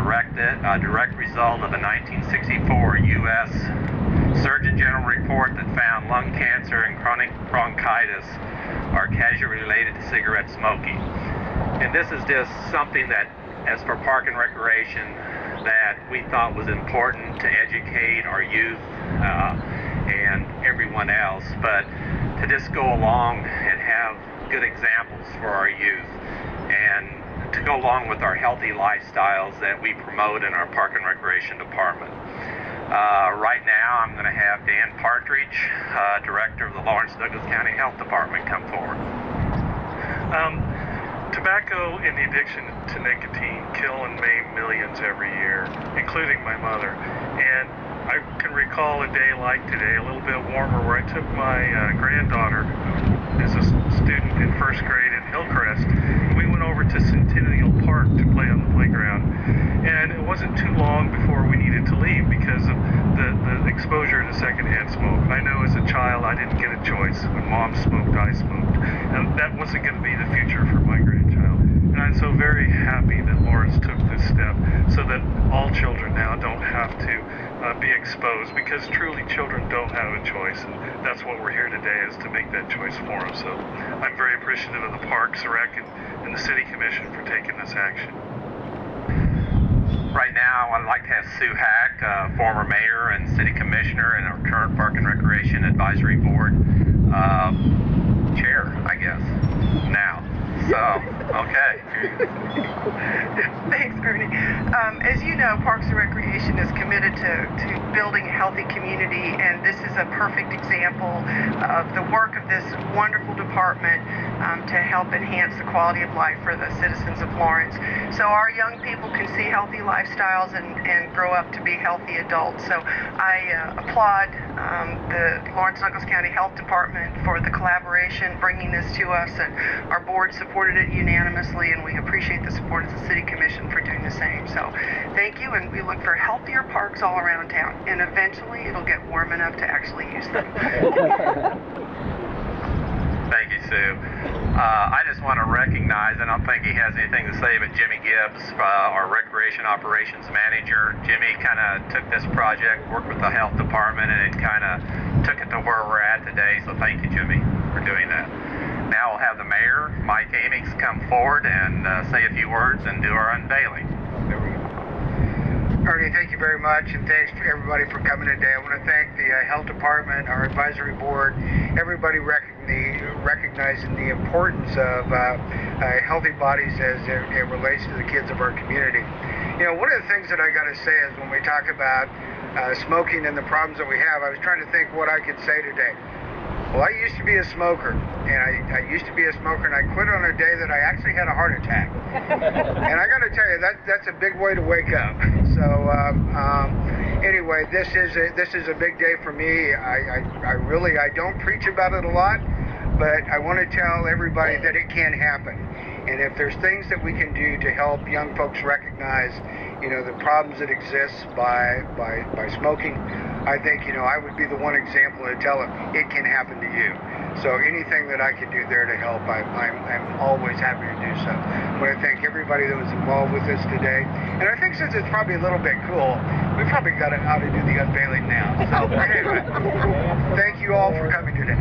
a direct result of the 1964 U.S. Surgeon General report that found lung cancer and chronic bronchitis are causally related to cigarette smoking. And this is just something that, as for Park and Recreation, that we thought was important to educate our youth and everyone else, but to just go along and have good examples for our youth, and to go along with our healthy lifestyles that we promote in our Park and Recreation Department. Right now I'm going to have Dan Partridge, Director of the Lawrence Douglas County Health Department, come forward. Tobacco and the addiction to nicotine kill and maim millions every year, including my mother. And I can recall a day like today, a little bit warmer, where I took my granddaughter, who is a student in first grade in Hillcrest, and we went over to Centennial Park to play on the playground. And it wasn't too long before we needed to leave because of the exposure to secondhand smoke. I know as a child I didn't get a choice. When Mom smoked, I smoked. And that wasn't going to be the future for my grandchild. And I'm so very happy that Lawrence took this step so that all children now don't have to be exposed, because truly children don't have a choice, and that's what we're here today, is to make that choice for them. So I'm very appreciative of the Parks, Rec, and the City Commission for taking this action. Right now I'd like to have Sue Hack, former mayor and city commissioner and our current Park and Recreation Advisory Board chair, I guess, now. So, okay. Thanks, Ernie. As you know, Parks and Recreation is committed to building a healthy community, and this is a perfect example of the work of this wonderful department to help enhance the quality of life for the citizens of Lawrence. So our young people can see healthy lifestyles and grow up to be healthy adults. So I applaud the Lawrence Douglas County Health Department for the collaboration, bringing this to us, and our board supported it unanimously, and we appreciate the support of the City Commission for doing the same. So thank you, and we look for healthier parks all around town, and eventually it'll get warm enough to actually use them. Thank you, Sue. I just want to recognize, I don't think he has anything to say, but Jimmy Gibbs, our Recreation Operations Manager. Jimmy kind of took this project, worked with the Health Department, and it kind of took it to where we're at today, so thank you, Jimmy, for doing that. Now we'll have the Mayor, Mike Amix, come forward and say a few words and do our unveiling. There we go. Ernie, thank you very much, and thanks for everybody for coming today. I want to thank the Health Department, our Advisory Board, everybody recognizing the importance of healthy bodies as it relates to the kids of our community. You know, one of the things that I got to say is when we talk about smoking and the problems that we have, I was trying to think what I could say today. Well, I used to be a smoker, and I used to be a smoker, and I quit on a day that I actually had a heart attack. And I got to tell you, that's a big way to wake up. So anyway, this is a big day for me. I don't preach about it a lot, but I want to tell everybody that it can happen. And if there's things that we can do to help young folks recognize, you know, the problems that exist by smoking, I think, you know, I would be the one example to tell them it can happen to you. So anything that I can do there to help, I'm always happy to do so. I want to thank everybody that was involved with this today. And I think since it's probably a little bit cool, we probably got to do the unveiling now. So anyway, thank you all for coming today.